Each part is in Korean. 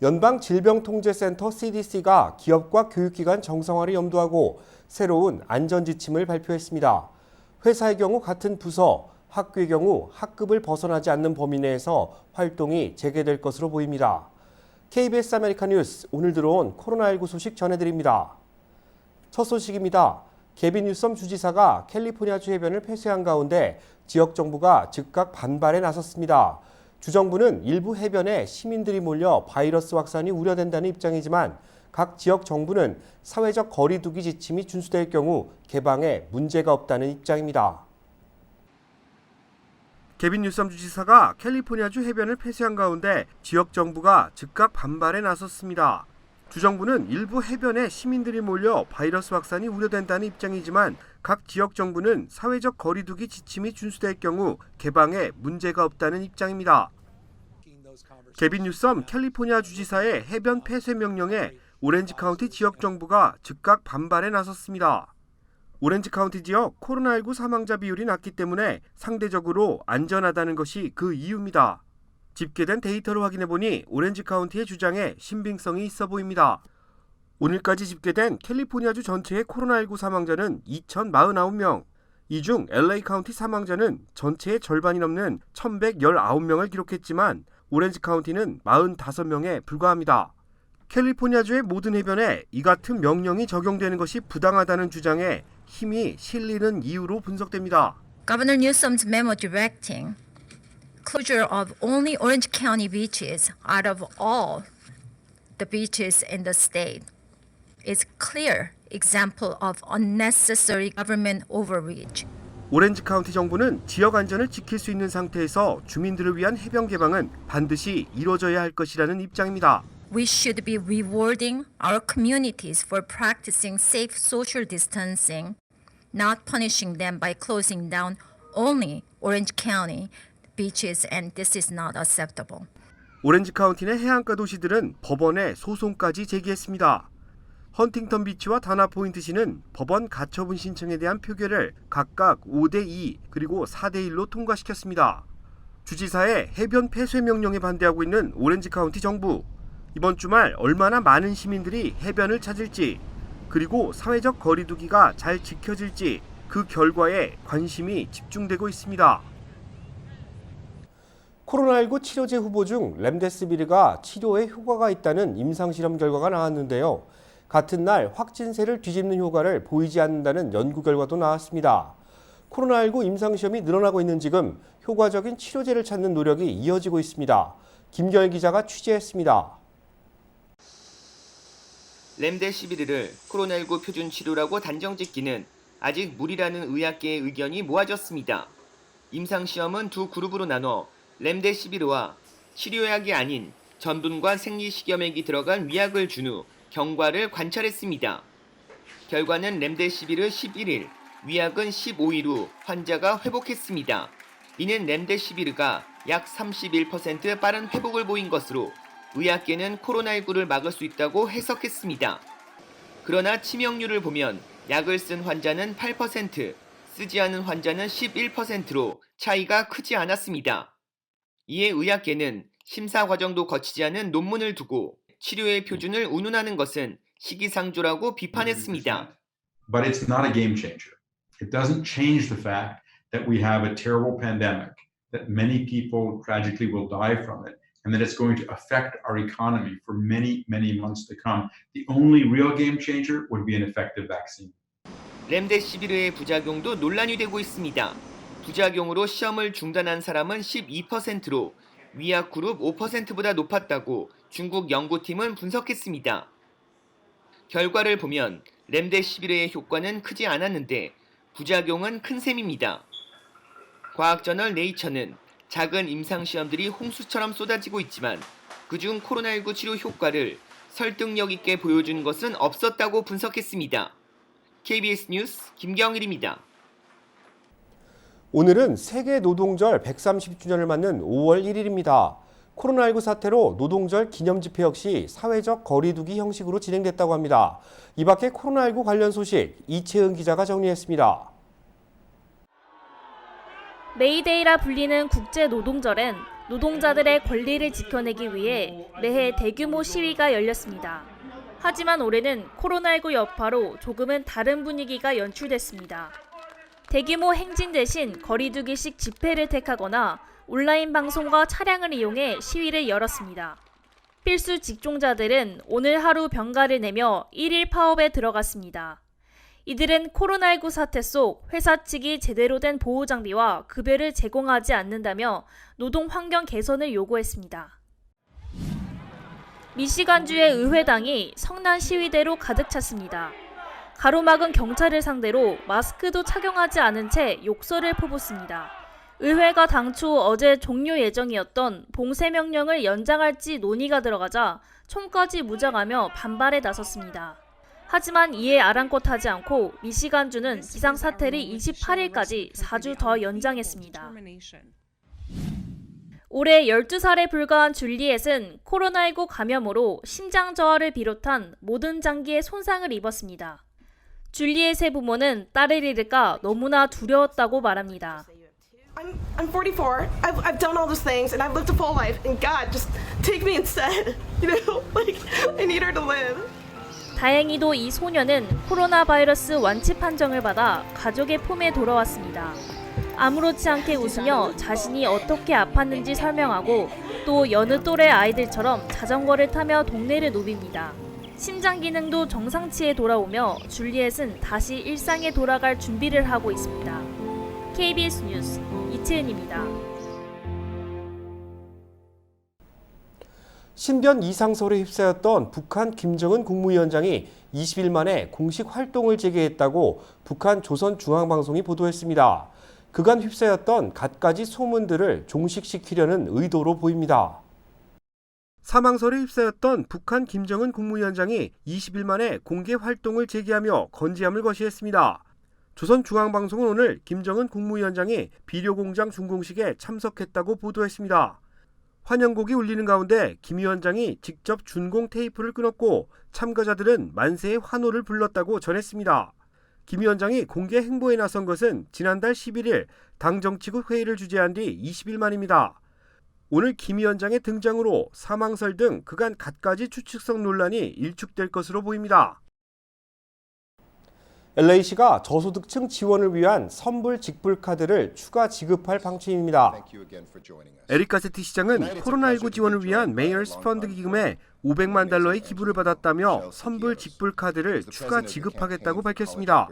연방질병통제센터 CDC가 기업과 교육기관 정상화를 염두하고 새로운 안전지침을 발표했습니다. 회사의 경우 같은 부서, 학교의 경우 학급을 벗어나지 않는 범위 내에서 활동이 재개될 것으로 보입니다. KBS 아메리카 뉴스, 오늘 들어온 코로나19 소식 전해드립니다. 첫 소식입니다. 개빈 뉴섬 주지사가 캘리포니아주 해변을 폐쇄한 가운데 지역 정부가 즉각 반발에 나섰습니다. 주정부는 일부 해변에 시민들이 몰려 바이러스 확산이 우려된다는 입장이지만 각 지역 정부는 사회적 거리 두기 지침이 준수될 경우 개방에 문제가 없다는 입장입니다. 개빈 뉴섬 주지사가 캘리포니아주 해변을 폐쇄한 가운데 지역 정부가 즉각 반발에 나섰습니다. 주정부는 일부 해변에 시민들이 몰려 바이러스 확산이 우려된다는 입장이지만 각 지역 정부는 사회적 거리 두기 지침이 준수될 경우 개방에 문제가 없다는 입장입니다. 개빈 뉴섬 캘리포니아 주지사의 해변 폐쇄 명령에 오렌지 카운티 지역 정부가 즉각 반발에 나섰습니다. 오렌지 카운티 지역 코로나19 사망자 비율이 낮기 때문에 상대적으로 안전하다는 것이 그 이유입니다. 집계된 데이터를 확인해보니 오렌지 카운티의 주장에 신빙성이 있어 보입니다. 오늘까지 집계된 캘리포니아주 전체의 코로나19 사망자는 2,049명, 이 중 LA 카운티 사망자는 전체의 절반이 넘는 1,119명을 기록했지만 오렌지 카운티는 45명에 불과합니다. 캘리포니아주의 모든 해변에 이 같은 명령이 적용되는 것이 부당하다는 주장에 힘이 실리는 이유로 분석됩니다. Governor Newsom's memo directing closure of only Orange County beaches out of all the beaches in the state is clear example of unnecessary government overreach. 오렌지 카운티 정부는 지역 안전을 지킬 수 있는 상태에서 주민들을 위한 해변 개방은 반드시 이루어져야 할 것이라는 입장입니다. We should be rewarding our communities for practicing safe social distancing, not punishing them by closing down only Orange County beaches, and this is not acceptable. 오렌지 카운티 내 해안가 도시들은 법원에 소송까지 제기했습니다. 헌팅턴 비치와 다나 포인트시는 법원 가처분 신청에 대한 표결을 각각 5대2 그리고 4대1로 통과시켰습니다. 주지사의 해변 폐쇄 명령에 반대하고 있는 오렌지 카운티 정부. 이번 주말 얼마나 많은 시민들이 해변을 찾을지, 그리고 사회적 거리 두기가 잘 지켜질지 그 결과에 관심이 집중되고 있습니다. 코로나19 치료제 후보 중 렘데시비르가 치료에 효과가 있다는 임상실험 결과가 나왔는데요. 같은 날 확진세를 뒤집는 효과를 보이지 않는다는 연구 결과도 나왔습니다. 코로나19 임상시험이 늘어나고 있는 지금 효과적인 치료제를 찾는 노력이 이어지고 있습니다. 김경일 기자가 취재했습니다. 렘데시비르를 코로나19 표준 치료라고 단정짓기는 아직 무리라는 의학계의 의견이 모아졌습니다. 임상시험은 두 그룹으로 나눠 렘데시비르와 치료약이 아닌 전분과 생리식염액이 들어간 위약을 준 후 경과를 관찰했습니다. 결과는 렘데시비르 11일, 위약은 15일 후 환자가 회복했습니다. 이는 렘데시비르가 약 31% 빠른 회복을 보인 것으로 의학계는 코로나19를 막을 수 있다고 해석했습니다. 그러나 치명률을 보면 약을 쓴 환자는 8%, 쓰지 않은 환자는 11%로 차이가 크지 않았습니다. 이에 의학계는 심사 과정도 거치지 않은 논문을 두고 치료의 표준을 운운하는 것은 시기상조라고 비판했습니다. But it's not a game changer. It doesn't change the fact that we have a terrible pandemic, that many people tragically will die from it, and that it's going to affect our economy for many, many months to come. The only real game changer would be an effective vaccine. 렘데시비르의 부작용도 논란이 되고 있습니다. 부작용으로 시험을 중단한 사람은 12%로 위약 그룹 5%보다 높았다고 중국 연구팀은 분석했습니다. 결과를 보면 렘데시비르의 효과는 크지 않았는데 부작용은 큰 셈입니다. 과학저널 네이처는 작은 임상시험들이 홍수처럼 쏟아지고 있지만 그중 코로나19 치료 효과를 설득력 있게 보여준 것은 없었다고 분석했습니다. KBS 뉴스 김경일입니다. 오늘은 세계 노동절 130주년을 맞는 5월 1일입니다. 코로나19 사태로 노동절 기념 집회 역시 사회적 거리 두기 형식으로 진행됐다고 합니다. 이 밖에 코로나19 관련 소식 이채은 기자가 정리했습니다. 메이데이라 불리는 국제노동절엔 노동자들의 권리를 지켜내기 위해 매해 대규모 시위가 열렸습니다. 하지만 올해는 코로나19 여파로 조금은 다른 분위기가 연출됐습니다. 대규모 행진 대신 거리두기식 집회를 택하거나 온라인 방송과 차량을 이용해 시위를 열었습니다. 필수 직종자들은 오늘 하루 병가를 내며 1일 파업에 들어갔습니다. 이들은 코로나19 사태 속 회사 측이 제대로 된 보호 장비와 급여를 제공하지 않는다며 노동 환경 개선을 요구했습니다. 미시간주의 의회당이 성난 시위대로 가득 찼습니다. 가로막은 경찰을 상대로 마스크도 착용하지 않은 채 욕설을 퍼붓습니다. 의회가 당초 어제 종료 예정이었던 봉쇄 명령을 연장할지 논의가 들어가자 총까지 무장하며 반발에 나섰습니다. 하지만 이에 아랑곳하지 않고 미시간주는 비상사태를 28일까지 4주 더 연장했습니다. 올해 12살에 불과한 줄리엣은 코로나19 감염으로 심장 저하를 비롯한 모든 장기에 손상을 입었습니다. 줄리엣의 부모는 딸을 잃을까 너무나 두려웠다고 말합니다. I'm 44. I've done all those things and I've lived a full life and God just take me instead. You know, like I need her to live. 다행히도 이 소녀는 코로나 바이러스 완치 판정을 받아 가족의 품에 돌아왔습니다. 아무렇지 않게 웃으며 자신이 어떻게 아팠는지 설명하고 또 여느 또래 아이들처럼 자전거를 타며 동네를 누빕니다. 심장 기능도 정상치에 돌아오며 줄리엣은 다시 일상에 돌아갈 준비를 하고 있습니다. KBS 뉴스 이채은입니다. 신변 이상설에 휩싸였던 북한 김정은 국무위원장이 20일 만에 공식 활동을 재개했다고 북한 조선중앙방송이 보도했습니다. 그간 휩싸였던 갖가지 소문들을 종식시키려는 의도로 보입니다. 사망설에 휩싸였던 북한 김정은 국무위원장이 20일 만에 공개 활동을 재개하며 건재함을 거시했습니다. 조선중앙방송은 오늘 김정은 국무위원장이 비료공장 준공식에 참석했다고 보도했습니다. 환영곡이 울리는 가운데 김 위원장이 직접 준공 테이프를 끊었고 참가자들은 만세의 환호를 불렀다고 전했습니다. 김 위원장이 공개 행보에 나선 것은 지난달 11일 당 정치국 회의를 주재한 뒤 20일 만입니다. 오늘 김 위원장의 등장으로 사망설 등 그간 갖가지 추측성 논란이 일축될 것으로 보입니다. LA시가 저소득층 지원을 위한 선불 직불 카드를 추가 지급할 방침입니다. 에릭 가세티 시장은 코로나19 지원을 위한 메이어스 펀드 기금에 500만 달러의 기부를 받았다며 선불 직불 카드를 추가 지급하겠다고 밝혔습니다.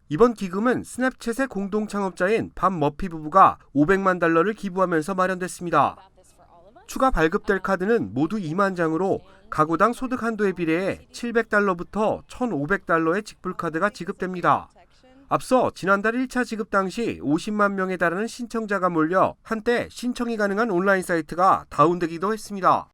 이번 기금은 스냅챗의 공동 창업자인 밥 머피 부부가 500만 달러를 기부하면서 마련됐습니다. 추가 발급될 카드는 모두 2만 장으로 가구당 소득 한도에 비례해 700달러부터 1,500달러의 직불카드가 지급됩니다. 앞서 지난달 1차 지급 당시 50만 명에 달하는 신청자가 몰려 한때 신청이 가능한 온라인 사이트가 다운되기도 했습니다.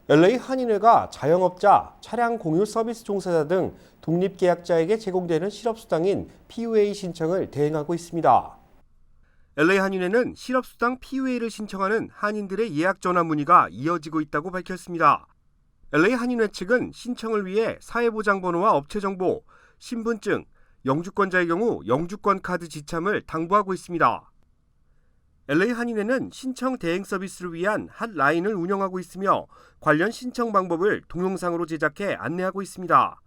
LA 한인회가 자영업자, 차량 공유 서비스 종사자 등 독립계약자에게 제공되는 실업수당인 PUA 신청을 대행하고 있습니다. LA 한인회는 실업수당 PUA를 신청하는 한인들의 예약 전화 문의가 이어지고 있다고 밝혔습니다. LA 한인회 측은 신청을 위해 사회보장번호와 업체정보, 신분증, 영주권자의 경우 영주권 카드 지참을 당부하고 있습니다. LA 한인회는 신청 대행 서비스를 위한 핫라인을 운영하고 있으며 관련 신청 방법을 동영상으로 제작해 안내하고 있습니다.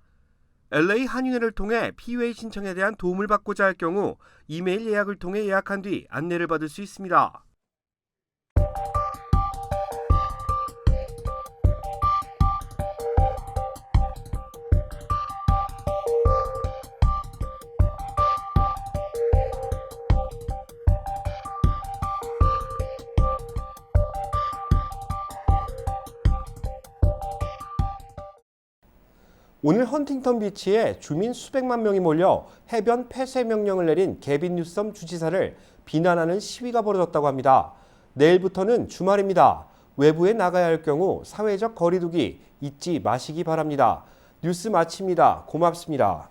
LA 한인회를 통해 PUA 신청에 대한 도움을 받고자 할 경우 이메일 예약을 통해 예약한 뒤 안내를 받을 수 있습니다. 오늘 헌팅턴 비치에 주민 수백만 명이 몰려 해변 폐쇄 명령을 내린 게빈 뉴섬 주지사를 비난하는 시위가 벌어졌다고 합니다. 내일부터는 주말입니다. 외부에 나가야 할 경우 사회적 거리두기 잊지 마시기 바랍니다. 뉴스 마칩니다. 고맙습니다.